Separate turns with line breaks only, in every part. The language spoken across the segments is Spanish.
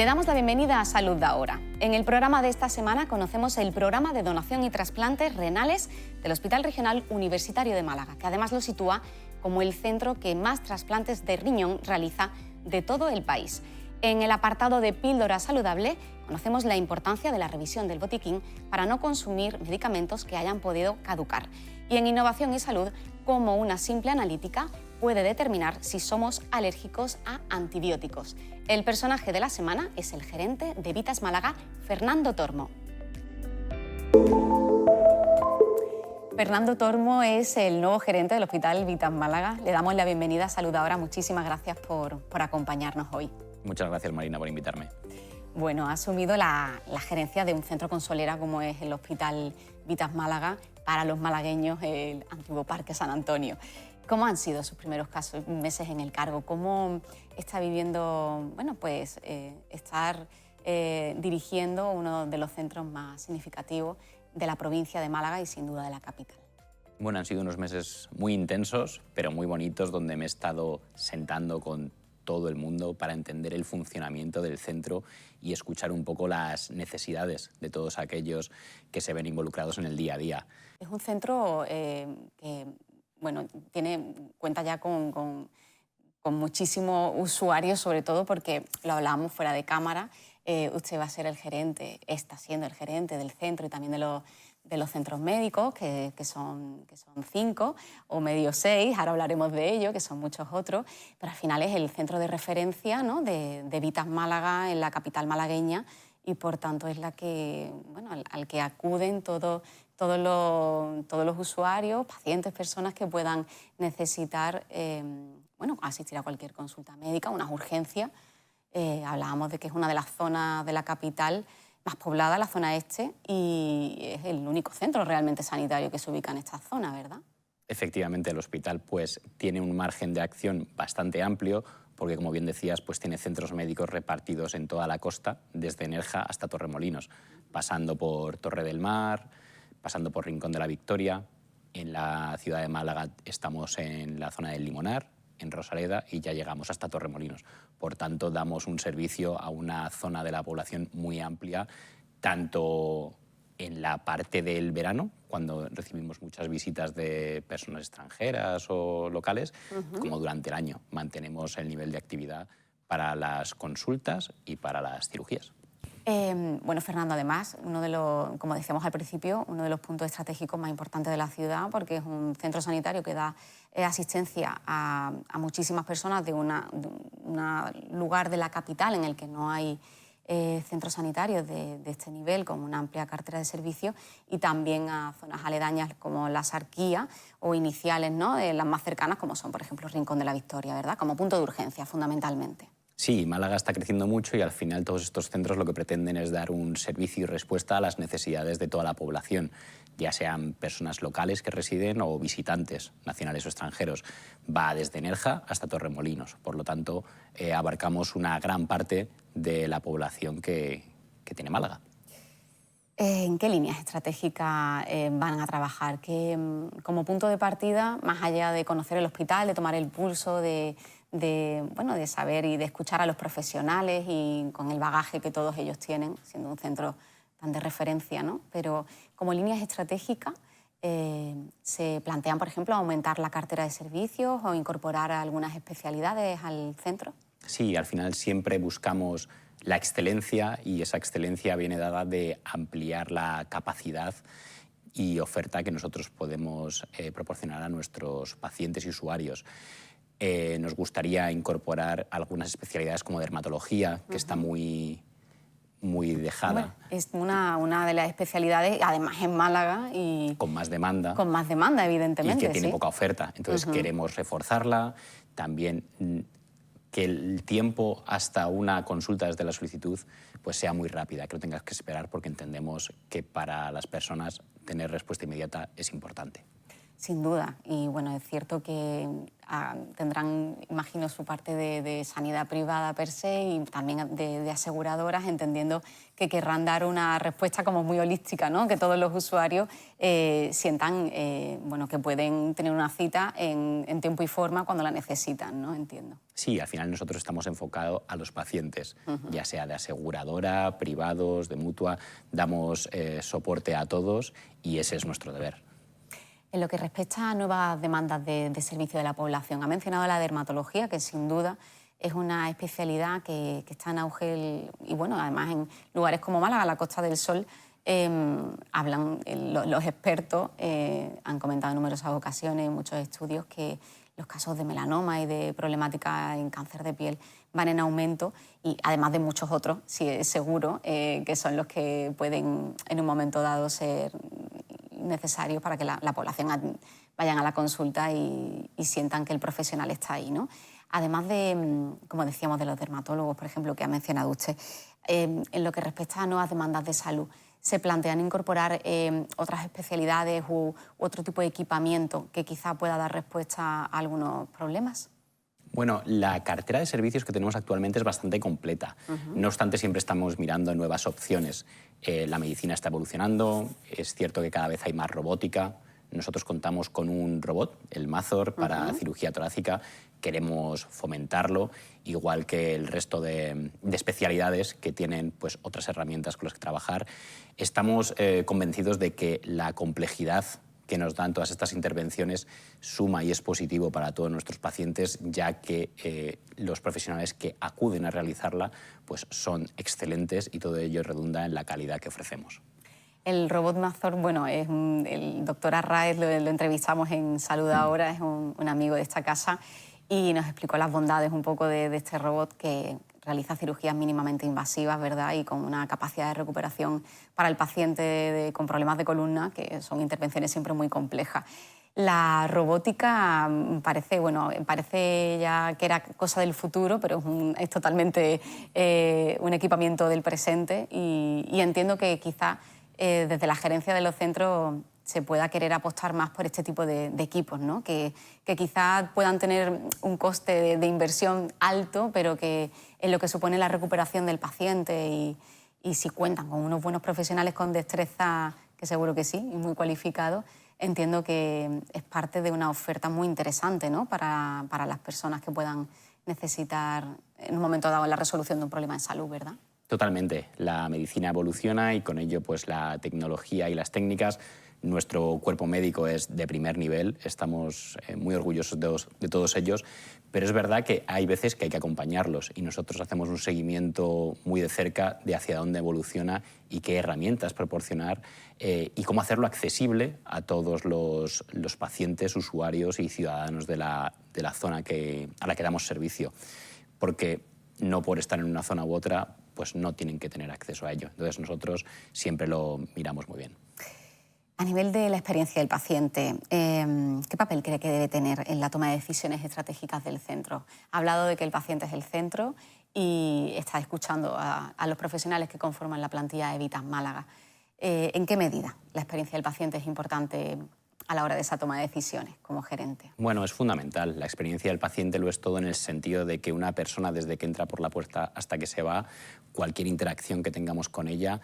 Le damos la bienvenida a Salud Ahora. En el programa de esta semana conocemos el programa de donación y trasplantes renales del Hospital Regional Universitario de Málaga, que además lo sitúa como el centro que más trasplantes de riñón realiza de todo el país. En el apartado de Píldora Saludable conocemos la importancia de la revisión del botiquín para no consumir medicamentos que hayan podido caducar. Y en Innovación y Salud, cómo una simple analítica puede determinar si somos alérgicos a antibióticos. El personaje de la semana es el gerente de Vitas Málaga, Fernando Tormo. Fernando Tormo es el nuevo gerente del Hospital Vitas Málaga. Le damos la bienvenida a Salud Ahora. Muchísimas gracias por acompañarnos hoy.
Muchas gracias, Marina, por invitarme.
Bueno, ha asumido la gerencia de un centro con solera como es el Hospital Vitas Málaga, para los malagueños el antiguo Parque San Antonio. ¿Cómo han sido sus primeros meses en el cargo? ¿Cómo está viviendo, estar dirigiendo uno de los centros más significativos de la provincia de Málaga y sin duda de la capital?
Bueno, han sido unos meses muy intensos, pero muy bonitos, donde me he estado sentando con todo el mundo para entender el funcionamiento del centro y escuchar un poco las necesidades de todos aquellos que se ven involucrados en el día a día.
Es un centro que cuenta ya con muchísimos usuarios, sobre todo porque lo hablábamos fuera de cámara. Usted va a ser el gerente, está siendo el gerente del centro y también de los centros médicos, que son 5 o medio 6, ahora hablaremos de ello, que son muchos otros, pero al final es el centro de referencia, ¿no?, de Vitas Málaga en la capital malagueña y por tanto es al que acuden todos los usuarios, pacientes, personas que puedan necesitar asistir a cualquier consulta médica, unas urgencias. Hablábamos de que es una de las zonas de la capital más poblada, la zona este, y es el único centro realmente sanitario que se ubica en esta zona, ¿verdad?
Efectivamente, el hospital tiene un margen de acción bastante amplio, porque, como bien decías, tiene centros médicos repartidos en toda la costa, desde Nerja hasta Torremolinos, pasando por Torre del Mar, pasando por Rincón de la Victoria. En la ciudad de Málaga estamos en la zona del Limonar, en Rosaleda, y ya llegamos hasta Torremolinos. Por tanto, damos un servicio a una zona de la población muy amplia, tanto en la parte del verano, cuando recibimos muchas visitas de personas extranjeras o locales, como durante el año. Mantenemos el nivel de actividad para las consultas y para las cirugías.
Fernando, además, como decíamos al principio, uno de los puntos estratégicos más importantes de la ciudad, porque es un centro sanitario que da asistencia a muchísimas personas de un lugar de la capital en el que no hay centros sanitarios de este nivel, con una amplia cartera de servicios, y también a zonas aledañas como la Sarquía o iniciales, ¿no?, de las más cercanas, como son, por ejemplo, Rincón de la Victoria, ¿verdad?, como punto de urgencia, fundamentalmente.
Sí, Málaga está creciendo mucho y al final todos estos centros lo que pretenden es dar un servicio y respuesta a las necesidades de toda la población, ya sean personas locales que residen o visitantes nacionales o extranjeros. Va desde Nerja hasta Torremolinos, por lo tanto abarcamos una gran parte de la población que tiene Málaga.
¿En qué líneas estratégicas van a trabajar? Como punto de partida, más allá de conocer el hospital, de tomar el pulso, de saber y de escuchar a los profesionales y con el bagaje que todos ellos tienen, siendo un centro tan de referencia, ¿no? Pero como líneas estratégicas, ¿se plantean, por ejemplo, aumentar la cartera de servicios o incorporar algunas especialidades al centro?
Sí, al final siempre buscamos la excelencia y esa excelencia viene dada de ampliar la capacidad y oferta que nosotros podemos proporcionar a nuestros pacientes y usuarios. Nos gustaría incorporar algunas especialidades como dermatología, que está muy dejada.
Bueno, es una de las especialidades, además en Málaga. Y
con más demanda.
Con más demanda, evidentemente.
Y que tiene poca oferta. Entonces queremos reforzarla. También que el tiempo hasta una consulta desde la solicitud sea muy rápida, que no tengas que esperar, porque entendemos que para las personas tener respuesta inmediata es importante.
Sin duda. Y bueno, es cierto que tendrán, imagino, su parte de sanidad privada per se y también de aseguradoras, entendiendo que querrán dar una respuesta como muy holística, ¿no? Que todos los usuarios sientan bueno, que pueden tener una cita en tiempo y forma cuando la necesitan, ¿no? Entiendo.
Sí, al final nosotros estamos enfocados a los pacientes, ya sea de aseguradora, privados, de mutua, damos soporte a todos y ese es nuestro deber.
En lo que respecta a nuevas demandas de servicio de la población, ha mencionado la dermatología, que sin duda es una especialidad que está en auge y bueno, además en lugares como Málaga, la Costa del Sol, hablan los expertos, han comentado en numerosas ocasiones, en muchos estudios, que los casos de melanoma y de problemática en cáncer de piel van en aumento y además de muchos otros, sí es seguro, que son los que pueden en un momento dado ser necesarios para que la población vayan a la consulta y sientan que el profesional está ahí, ¿no? Además de, como decíamos, de los dermatólogos, por ejemplo, que ha mencionado usted, en lo que respecta a nuevas demandas de salud, ¿se plantean incorporar otras especialidades u otro tipo de equipamiento que quizá pueda dar respuesta a algunos problemas?
Bueno, la cartera de servicios que tenemos actualmente es bastante completa. No obstante, siempre estamos mirando nuevas opciones. La medicina está evolucionando, es cierto que cada vez hay más robótica. Nosotros contamos con un robot, el Mazor, para cirugía torácica. Queremos fomentarlo, igual que el resto de especialidades que tienen pues, otras herramientas con las que trabajar. Estamos convencidos de que la complejidad que nos dan todas estas intervenciones suma y es positivo para todos nuestros pacientes, ya que los profesionales que acuden a realizarla pues son excelentes y todo ello redunda en la calidad que ofrecemos.
El robot Mazor, bueno, es el doctor Arraez, lo entrevistamos en Salud Ahora, es un amigo de esta casa y nos explicó las bondades un poco de este robot que realiza cirugías mínimamente invasivas, ¿verdad? Y con una capacidad de recuperación para el paciente con problemas de columna, que son intervenciones siempre muy complejas. La robótica parece ya que era cosa del futuro, pero es totalmente un equipamiento del presente y entiendo que quizá desde la gerencia de los centros se pueda querer apostar más por este tipo de equipos, ¿no? Que quizás puedan tener un coste de inversión alto, pero que en lo que supone la recuperación del paciente y si cuentan con unos buenos profesionales con destreza, que seguro que sí, y muy cualificados, entiendo que es parte de una oferta muy interesante, ¿no? para las personas que puedan necesitar en un momento dado la resolución de un problema de salud, ¿verdad?
Totalmente. La medicina evoluciona y con ello pues, la tecnología y las técnicas. Nuestro cuerpo médico es de primer nivel, estamos muy orgullosos de todos ellos, pero es verdad que hay veces que hay que acompañarlos y nosotros hacemos un seguimiento muy de cerca de hacia dónde evoluciona y qué herramientas proporcionar y cómo hacerlo accesible a todos los pacientes, usuarios y ciudadanos de la zona a la que damos servicio. Porque no por estar en una zona u otra, pues no tienen que tener acceso a ello. Entonces nosotros siempre lo miramos muy bien.
A nivel de la experiencia del paciente, ¿qué papel cree que debe tener en la toma de decisiones estratégicas del centro? Ha hablado de que el paciente es el centro y está escuchando a los profesionales que conforman la plantilla Evitas Málaga. ¿En qué medida la experiencia del paciente es importante a la hora de esa toma de decisiones como gerente?
Bueno, es fundamental. La experiencia del paciente lo es todo en el sentido de que una persona, desde que entra por la puerta hasta que se va, cualquier interacción que tengamos con ella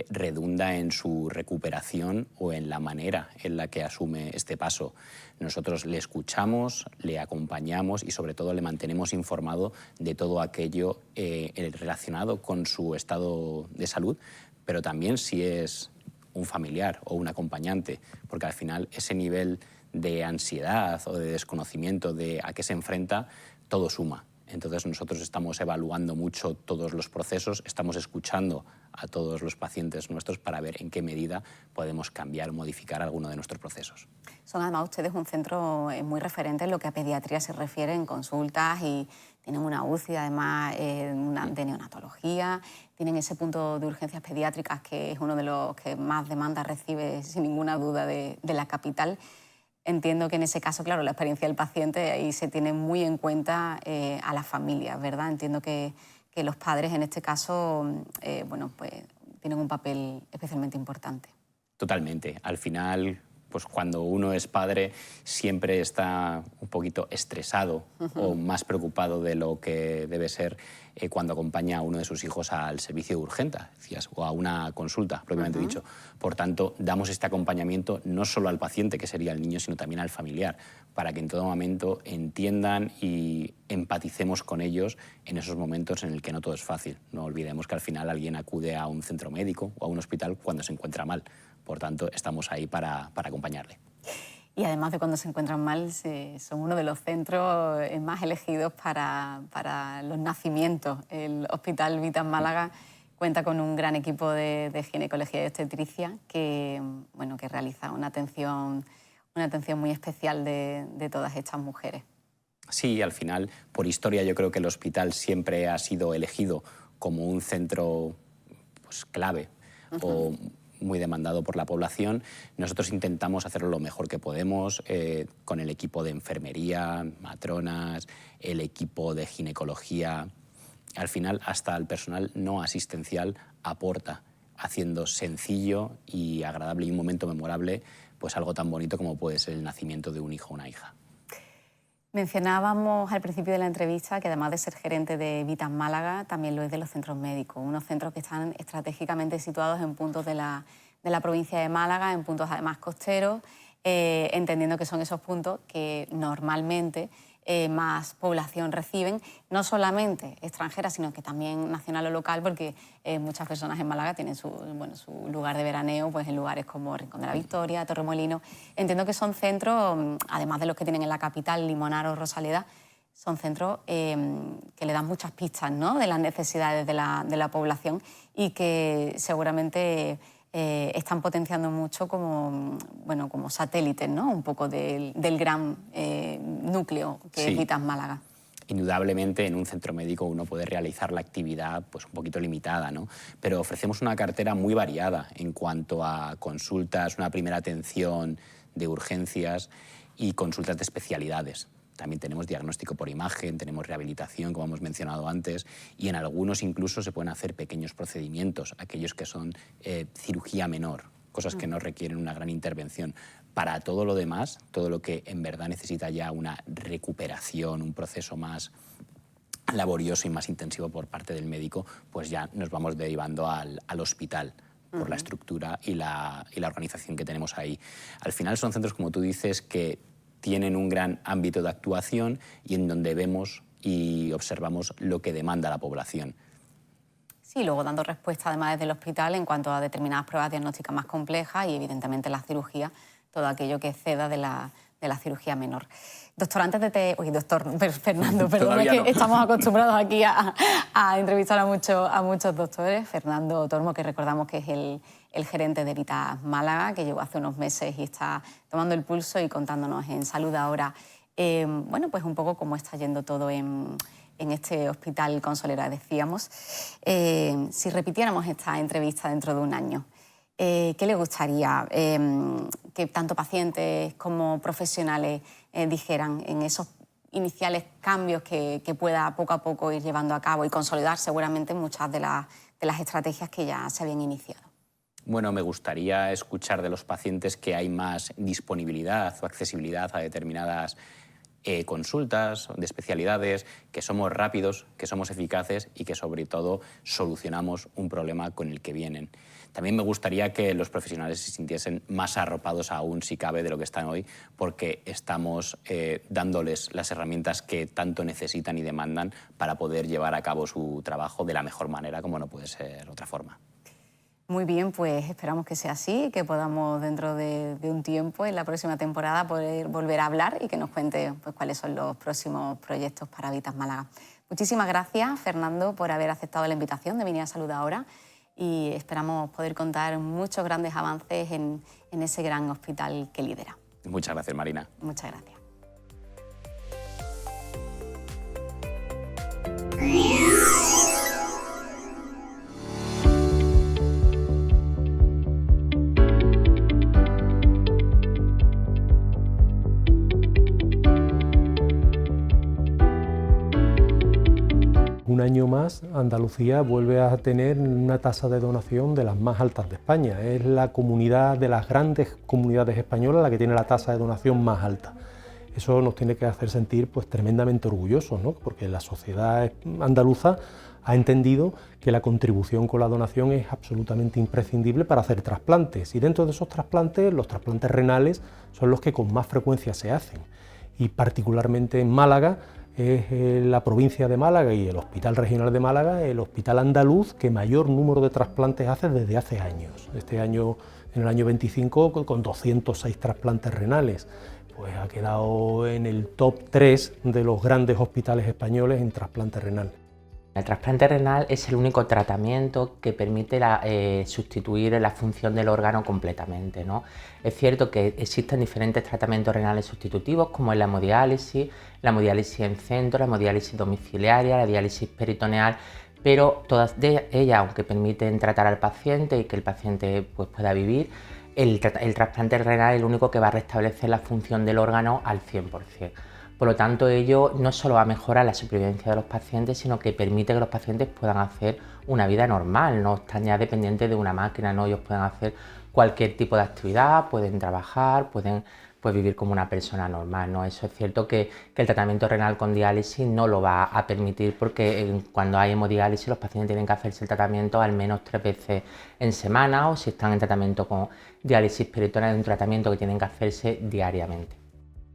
redunda en su recuperación o en la manera en la que asume este paso. Nosotros le escuchamos, le acompañamos y sobre todo le mantenemos informado de todo aquello relacionado con su estado de salud, pero también si es un familiar o un acompañante, porque al final ese nivel de ansiedad o de desconocimiento de a qué se enfrenta, todo suma. Entonces nosotros estamos evaluando mucho todos los procesos, estamos escuchando a todos los pacientes nuestros para ver en qué medida podemos cambiar o modificar alguno de nuestros procesos.
Son además ustedes un centro muy referente en lo que a pediatría se refiere en consultas y tienen una UCI, además de neonatología, tienen ese punto de urgencias pediátricas que es uno de los que más demanda recibe sin ninguna duda de la capital. Entiendo que en ese caso, claro, la experiencia del paciente ahí se tiene muy en cuenta a las familias, ¿verdad? Entiendo que los padres en este caso, bueno, pues tienen un papel especialmente importante.
Totalmente. Al final, pues cuando uno es padre siempre está un poquito estresado o más preocupado de lo que debe ser cuando acompaña a uno de sus hijos al servicio de urgencias o a una consulta, propiamente dicho. Por tanto, damos este acompañamiento no solo al paciente, que sería el niño, sino también al familiar, para que en todo momento entiendan y empaticemos con ellos en esos momentos en el que no todo es fácil. No olvidemos que al final alguien acude a un centro médico o a un hospital cuando se encuentra mal. Por tanto, estamos ahí para acompañarle.
Y además de cuando se encuentran mal, son uno de los centros más elegidos para los nacimientos. El Hospital Vitas Málaga cuenta con un gran equipo de ginecología y obstetricia que realiza una atención muy especial de todas estas mujeres.
Sí, al final, por historia, yo creo que el hospital siempre ha sido elegido como un centro pues, clave o muy demandado por la población. Nosotros intentamos hacerlo lo mejor que podemos con el equipo de enfermería, matronas, el equipo de ginecología. Al final, hasta el personal no asistencial aporta, haciendo sencillo y agradable y un momento memorable pues algo tan bonito como puede ser el nacimiento de un hijo o una hija.
Mencionábamos al principio de la entrevista que además de ser gerente de Vitas Málaga, también lo es de los centros médicos, unos centros que están estratégicamente situados en puntos de la provincia de Málaga, en puntos además costeros, entendiendo que son esos puntos que normalmente más población reciben, no solamente extranjera, sino que también nacional o local, porque muchas personas en Málaga tienen su lugar de veraneo pues, en lugares como Rincón de la Victoria, Torremolinos. Entiendo que son centros, además de los que tienen en la capital, Limonar o Rosaleda, son centros que le dan muchas pistas, ¿no?, de las necesidades de la población y que seguramente están potenciando mucho como satélites, ¿no?, un poco del gran núcleo que es Vitas Málaga.
Indudablemente en un centro médico uno puede realizar la actividad pues, un poquito limitada, ¿no? Pero ofrecemos una cartera muy variada en cuanto a consultas, una primera atención de urgencias y consultas de especialidades. También tenemos diagnóstico por imagen, tenemos rehabilitación, como hemos mencionado antes, y en algunos incluso se pueden hacer pequeños procedimientos, aquellos que son cirugía menor, cosas que no requieren una gran intervención. Para todo lo demás, todo lo que en verdad necesita ya una recuperación, un proceso más laborioso y más intensivo por parte del médico, pues ya nos vamos derivando al hospital por la estructura y la organización que tenemos ahí. Al final son centros, como tú dices, que tienen un gran ámbito de actuación y en donde vemos y observamos lo que demanda la población.
Sí, luego dando respuesta además desde el hospital en cuanto a determinadas pruebas diagnósticas más complejas y evidentemente la cirugía, todo aquello que exceda de la cirugía menor. Doctor, Fernando, perdón, es que no. Estamos acostumbrados aquí a entrevistar a muchos doctores. Fernando Tormo, que recordamos que es el gerente de Vitas Málaga, que llegó hace unos meses y está tomando el pulso y contándonos en Salud Ahora, pues un poco cómo está yendo todo en este hospital Consolera, decíamos. Si repitiéramos esta entrevista dentro de un año, ¿qué le gustaría que tanto pacientes como profesionales dijeran en esos iniciales cambios que pueda poco a poco ir llevando a cabo y consolidar seguramente muchas de las estrategias que ya se habían iniciado?
Bueno, me gustaría escuchar de los pacientes que hay más disponibilidad o accesibilidad a determinadas consultas de especialidades, que somos rápidos, que somos eficaces y que sobre todo solucionamos un problema con el que vienen. También me gustaría que los profesionales se sintiesen más arropados aún, si cabe, de lo que están hoy, porque estamos dándoles las herramientas que tanto necesitan y demandan para poder llevar a cabo su trabajo de la mejor manera, como no puede ser otra forma.
Muy bien, pues esperamos que sea así, que podamos dentro de un tiempo, en la próxima temporada, poder volver a hablar y que nos cuente pues, cuáles son los próximos proyectos para Vitas Málaga. Muchísimas gracias, Fernando, por haber aceptado la invitación de venir a Salud Ahora y esperamos poder contar muchos grandes avances en ese gran hospital que lidera.
Muchas gracias, Marina.
Muchas gracias.
Una año más Andalucía vuelve a tener una tasa de donación de las más altas de España. Es la comunidad de las grandes comunidades españolas la que tiene la tasa de donación más alta. Eso nos tiene que hacer sentir pues tremendamente orgullosos, ¿no? Porque la sociedad andaluza ha entendido que la contribución con la donación es absolutamente imprescindible para hacer trasplantes, y dentro de esos trasplantes, los trasplantes renales son los que con más frecuencia se hacen, y particularmente en Málaga es la provincia de Málaga y el Hospital Regional de Málaga el hospital andaluz que mayor número de trasplantes hace desde hace años. Este año, en el año 25, con 206 trasplantes renales, pues ha quedado en el top 3 de los grandes hospitales españoles en trasplante renal.
El trasplante renal es el único tratamiento que permite sustituir la función del órgano completamente, ¿no? Es cierto que existen diferentes tratamientos renales sustitutivos, como es la hemodiálisis en centro, la hemodiálisis domiciliaria, la diálisis peritoneal, pero todas ellas, aunque permiten tratar al paciente y que el paciente pues, pueda vivir, el trasplante renal es el único que va a restablecer la función del órgano al 100%. Por lo tanto, ello no solo va a mejorar la supervivencia de los pacientes, sino que permite que los pacientes puedan hacer una vida normal, no están ya dependientes de una máquina, ¿no? Ellos pueden hacer cualquier tipo de actividad, pueden trabajar, pueden pues, vivir como una persona normal, ¿no? Eso es cierto que el tratamiento renal con diálisis no lo va a permitir, porque cuando hay hemodiálisis los pacientes tienen que hacerse el tratamiento al menos 3 veces en semana, o si están en tratamiento con diálisis peritoneal, un tratamiento que tienen que hacerse diariamente.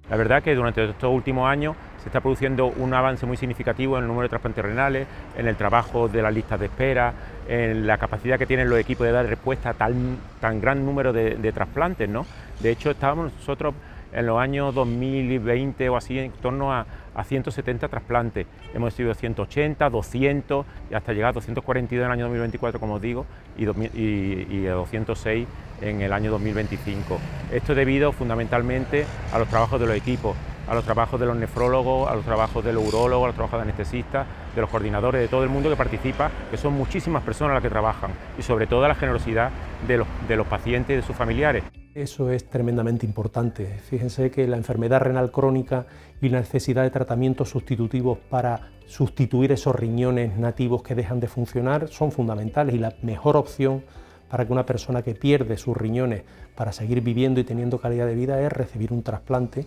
La verdad que durante estos últimos años se está produciendo un avance muy significativo en el número de trasplantes renales, en el trabajo de las listas de espera, en la capacidad que tienen los equipos de dar respuesta a tan gran número de trasplantes, ¿no? De hecho, estábamos nosotros en los años 2020 o así en torno a 170 trasplantes. Hemos sido 180, 200 y hasta llegar a 242 en el año 2024, como os digo, y 206 en el año 2025. Esto debido fundamentalmente a los trabajos de los equipos, a los trabajos de los nefrólogos, a los trabajos de los urólogos, a los trabajos de anestesistas, de los coordinadores, de todo el mundo que participa, que son muchísimas personas las que trabajan, y sobre todo a la generosidad de los pacientes y de sus familiares.
Eso es tremendamente importante. Fíjense que la enfermedad renal crónica y la necesidad de tratamientos sustitutivos para sustituir esos riñones nativos que dejan de funcionar son fundamentales, y la mejor opción para que una persona que pierde sus riñones para seguir viviendo y teniendo calidad de vida es recibir un trasplante,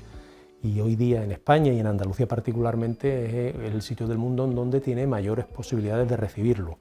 y hoy día en España y en Andalucía particularmente es el sitio del mundo en donde tiene mayores posibilidades de recibirlo.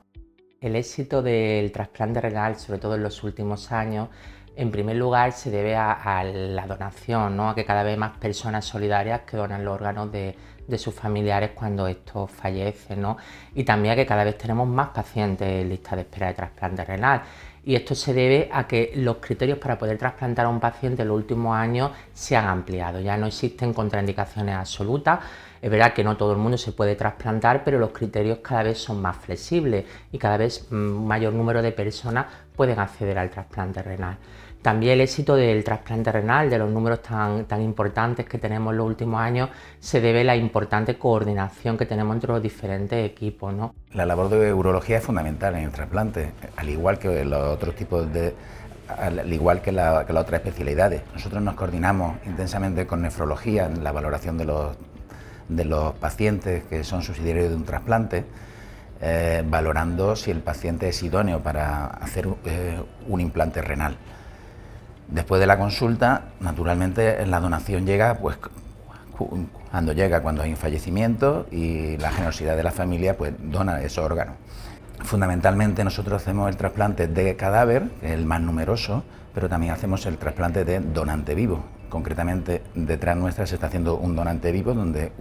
El éxito del trasplante renal, sobre todo en los últimos años, en primer lugar se debe a la donación, ¿no? A que cada vez más personas solidarias que donan los órganos de sus familiares cuando estos fallecen, ¿no? Y también a que cada vez tenemos más pacientes en lista de espera de trasplante renal. Y esto se debe a que los criterios para poder trasplantar a un paciente en los últimos años se han ampliado. Ya no existen contraindicaciones absolutas. Es verdad que no todo el mundo se puede trasplantar, pero los criterios cada vez son más flexibles y cada vez un mayor número de personas pueden acceder al trasplante renal. También el éxito del trasplante renal, de los números tan importantes que tenemos en los últimos años, se debe a la importante coordinación que tenemos entre los diferentes equipos, ¿no?
La labor de urología es fundamental en el trasplante, al igual que los otros tipos al igual que las otras especialidades. Nosotros nos coordinamos intensamente con nefrología en la valoración de los pacientes que son subsidiarios de un trasplante, valorando si el paciente es idóneo para hacer un implante renal. Después de la consulta, naturalmente la donación llega pues, cuando hay un fallecimiento, y la generosidad de la familia pues, dona esos órganos. Fundamentalmente nosotros hacemos el trasplante de cadáver, que es el más numeroso, pero también hacemos el trasplante de donante vivo. Concretamente, detrás nuestra se está haciendo un donante vivo donde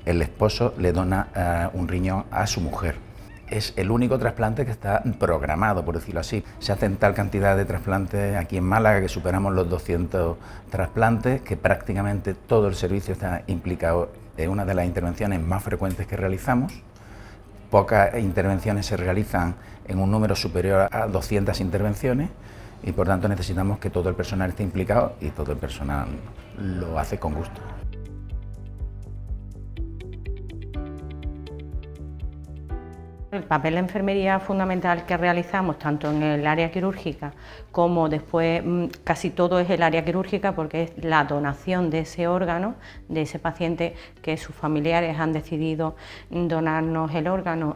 el esposo le dona un riñón a su mujer. Es el único trasplante que está programado, por decirlo así. Se hacen tal cantidad de trasplantes aquí en Málaga que superamos los 200 trasplantes, que prácticamente todo el servicio está implicado. Es una de las intervenciones más frecuentes que realizamos. Pocas intervenciones se realizan en un número superior a 200 intervenciones, y por tanto necesitamos que todo el personal esté implicado, y todo el personal lo hace con gusto.
El papel de enfermería fundamental que realizamos tanto en el área quirúrgica como después casi todo es el área quirúrgica, porque es la donación de ese órgano, de ese paciente que sus familiares han decidido donarnos el órgano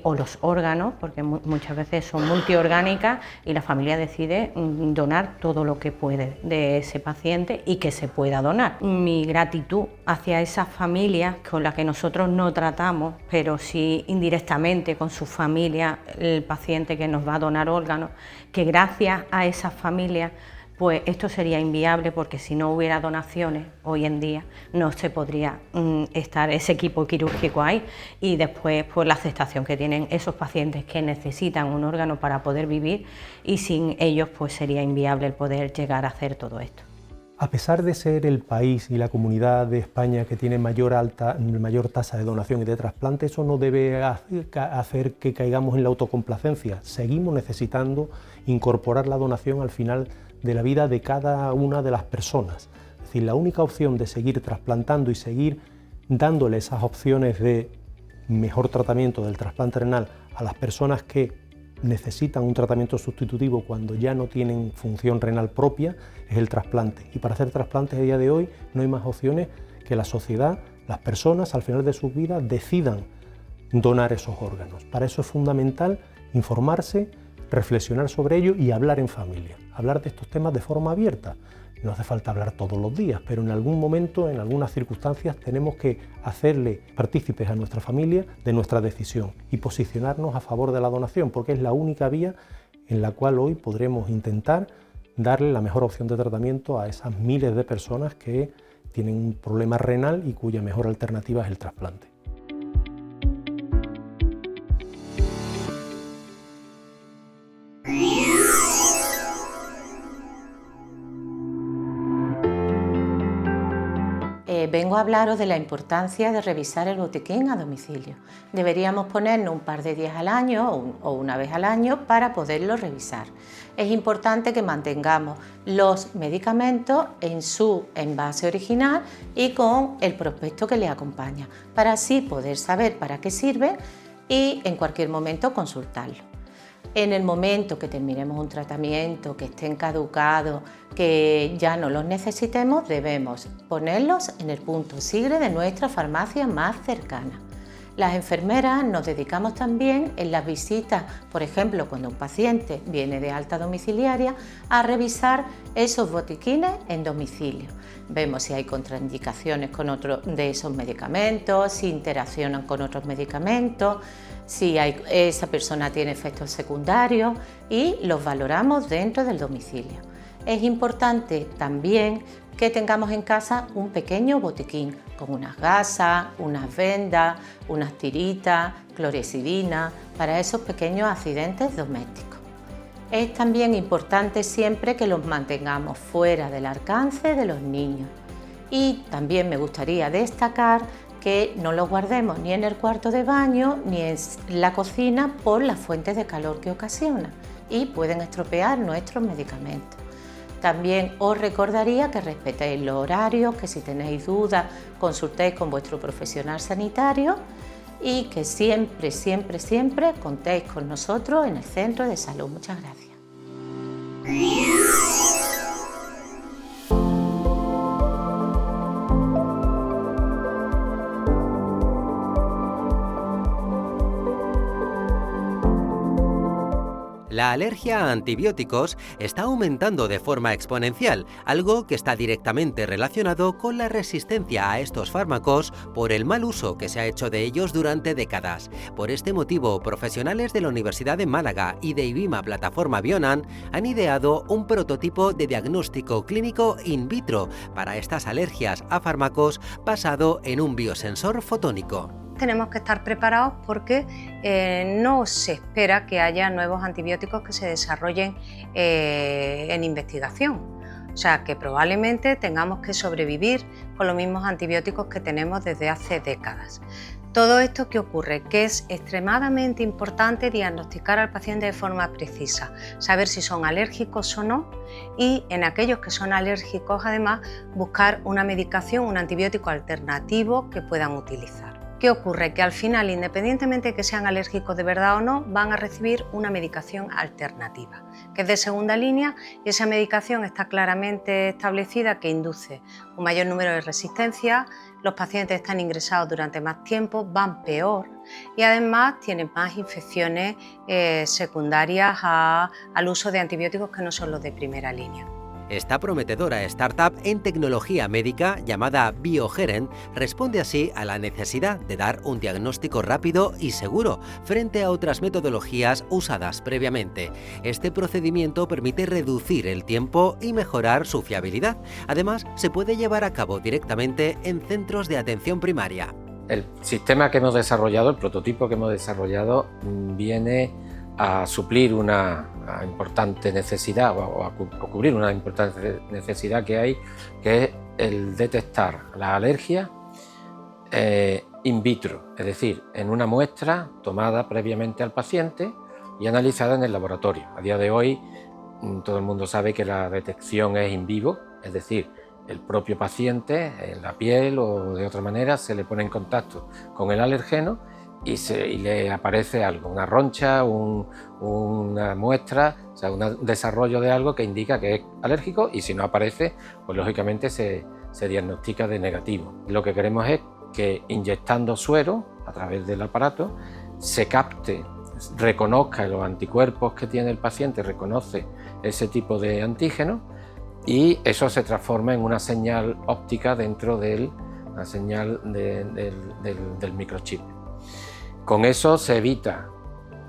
o los órganos, porque muchas veces son multiorgánicas y la familia decide donar todo lo que puede de ese paciente y que se pueda donar. Mi gratitud hacia esas familias con las que nosotros no tratamos, pero sí indirectamente con su familia, el paciente que nos va a donar órganos, que gracias a esas familias pues esto sería inviable, porque si no hubiera donaciones hoy en día no se podría estar ese equipo quirúrgico ahí, y después pues la aceptación que tienen esos pacientes que necesitan un órgano para poder vivir, y sin ellos pues sería inviable el poder llegar a hacer todo esto.
A pesar de ser el país y la comunidad de España que tiene mayor tasa de donación y de trasplante, eso no debe hacer que caigamos en la autocomplacencia. Seguimos necesitando incorporar la donación al final de la vida de cada una de las personas. Es decir, la única opción de seguir trasplantando y seguir dándole esas opciones de mejor tratamiento del trasplante renal a las personas que necesitan un tratamiento sustitutivo cuando ya no tienen función renal propia, es el trasplante. Y para hacer trasplantes a día de hoy no hay más opciones que la sociedad, las personas al final de sus vidas decidan donar esos órganos. Para eso es fundamental informarse, reflexionar sobre ello y hablar en familia, hablar de estos temas de forma abierta. No hace falta hablar todos los días, pero en algún momento, en algunas circunstancias, tenemos que hacerle partícipes a nuestra familia de nuestra decisión y posicionarnos a favor de la donación, porque es la única vía en la cual hoy podremos intentar darle la mejor opción de tratamiento a esas miles de personas que tienen un problema renal y cuya mejor alternativa es el trasplante.
Vengo a hablaros de la importancia de revisar el botiquín a domicilio. Deberíamos ponernos un par de días al año o una vez al año para poderlo revisar. Es importante que mantengamos los medicamentos en su envase original y con el prospecto que le acompaña, para así poder saber para qué sirve y en cualquier momento consultarlo. En el momento que terminemos un tratamiento, que estén caducados, que ya no los necesitemos, debemos ponerlos en el punto SIGRE de nuestra farmacia más cercana. Las enfermeras nos dedicamos también en las visitas, por ejemplo, cuando un paciente viene de alta domiciliaria, a revisar esos botiquines en domicilio. Vemos si hay contraindicaciones con otro de esos medicamentos, si interaccionan con otros medicamentos, si esa persona tiene efectos secundarios, y los valoramos dentro del domicilio. Es importante también que tengamos en casa un pequeño botiquín con unas gasas, unas vendas, unas tiritas, clorexidina para esos pequeños accidentes domésticos. Es también importante siempre que los mantengamos fuera del alcance de los niños. Y también me gustaría destacar que no los guardemos ni en el cuarto de baño ni en la cocina por las fuentes de calor que ocasiona y pueden estropear nuestros medicamentos. También os recordaría que respetéis los horarios, que si tenéis dudas consultéis con vuestro profesional sanitario y que siempre, siempre, siempre contéis con nosotros en el centro de salud. Muchas gracias.
La alergia a antibióticos está aumentando de forma exponencial, algo que está directamente relacionado con la resistencia a estos fármacos por el mal uso que se ha hecho de ellos durante décadas. Por este motivo, profesionales de la Universidad de Málaga y de IBIMA Plataforma Bionan han ideado un prototipo de diagnóstico clínico in vitro para estas alergias a fármacos basado en un biosensor fotónico.
Tenemos que estar preparados porque no se espera que haya nuevos antibióticos que se desarrollen en investigación. O sea, que probablemente tengamos que sobrevivir con los mismos antibióticos que tenemos desde hace décadas. Todo esto, ¿qué ocurre? Que es extremadamente importante diagnosticar al paciente de forma precisa, saber si son alérgicos o no, y en aquellos que son alérgicos, además, buscar una medicación, un antibiótico alternativo que puedan utilizar. ¿Qué ocurre? Que al final, independientemente de que sean alérgicos de verdad o no, van a recibir una medicación alternativa, que es de segunda línea, y esa medicación está claramente establecida que induce un mayor número de resistencias, los pacientes están ingresados durante más tiempo, van peor y además tienen más infecciones secundarias al uso de antibióticos que no son los de primera línea.
Esta prometedora startup en tecnología médica llamada BioGeren responde así a la necesidad de dar un diagnóstico rápido y seguro frente a otras metodologías usadas previamente. Este procedimiento permite reducir el tiempo y mejorar su fiabilidad. Además, se puede llevar a cabo directamente en centros de atención primaria.
El sistema que hemos desarrollado, el prototipo que hemos desarrollado, viene a suplir una importante necesidad o a cubrir una importante necesidad que hay, que es el detectar la alergia in vitro, es decir, en una muestra tomada previamente al paciente y analizada en el laboratorio. A día de hoy todo el mundo sabe que la detección es in vivo, es decir, el propio paciente en la piel o de otra manera se le pone en contacto con el alergeno y le aparece algo, una roncha, una muestra, o sea, un desarrollo de algo que indica que es alérgico, y si no aparece, pues lógicamente se diagnostica de negativo. Lo que queremos es que inyectando suero a través del aparato se capte, reconozca los anticuerpos que tiene el paciente, reconoce ese tipo de antígeno y eso se transforma en una señal óptica dentro de la señal del microchip. Con eso se evita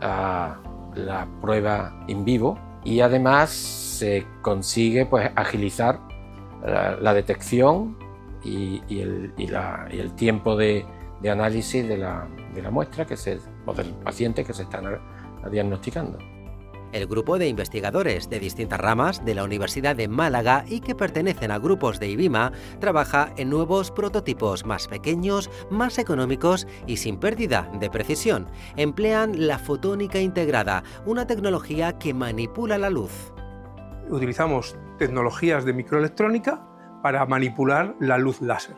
la prueba in vivo y además se consigue pues, agilizar la detección y el tiempo de análisis de la muestra o del paciente que se está diagnosticando.
El grupo de investigadores de distintas ramas de la Universidad de Málaga y que pertenecen a grupos de IBIMA trabaja en nuevos prototipos más pequeños, más económicos y sin pérdida de precisión. Emplean la fotónica integrada, una tecnología que manipula la luz.
Utilizamos tecnologías de microelectrónica para manipular la luz láser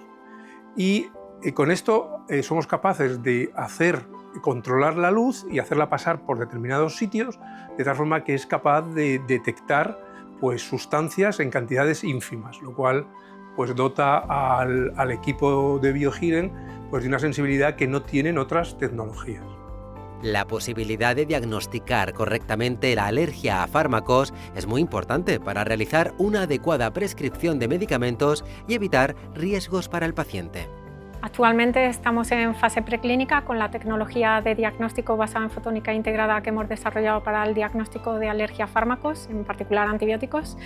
y con esto somos capaces de controlar la luz y hacerla pasar por determinados sitios de tal forma que es capaz de detectar pues, sustancias en cantidades ínfimas, lo cual pues, dota al equipo de BioGeren pues, de una sensibilidad que no tienen otras tecnologías.
La posibilidad de diagnosticar correctamente la alergia a fármacos es muy importante para realizar una adecuada prescripción de medicamentos y evitar riesgos para el paciente.
Actualmente estamos en fase preclínica con la tecnología de diagnóstico basada en fotónica integrada que hemos desarrollado para el diagnóstico de alergia a fármacos, en particular antibióticos.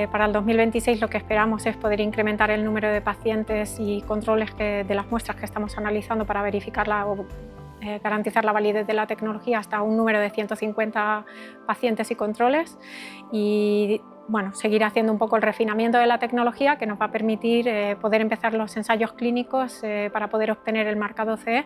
Para el 2026 lo que esperamos es poder incrementar el número de pacientes y controles de las muestras que estamos analizando para verificarla o garantizar la validez de la tecnología hasta un número de 150 pacientes y controles y bueno, seguir haciendo un poco el refinamiento de la tecnología que nos va a permitir poder empezar los ensayos clínicos para poder obtener el marcado CE,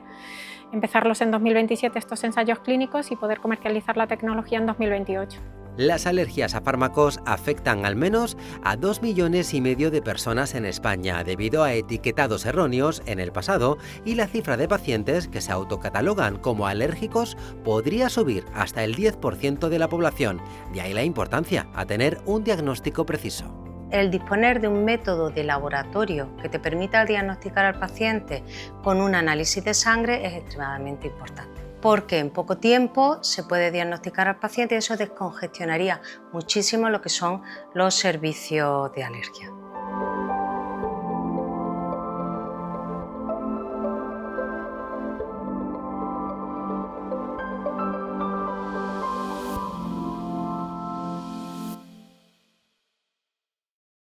empezarlos en 2027 estos ensayos clínicos y poder comercializar la tecnología en 2028.
Las alergias a fármacos afectan al menos a 2,5 millones de personas en España debido a etiquetados erróneos en el pasado y la cifra de pacientes que se autocatalogan como alérgicos podría subir hasta el 10% de la población. De ahí la importancia a tener un diagnóstico preciso.
El disponer de un método de laboratorio que te permita diagnosticar al paciente con un análisis de sangre es extremadamente importante, porque en poco tiempo se puede diagnosticar al paciente y eso descongestionaría muchísimo lo que son los servicios de alergia.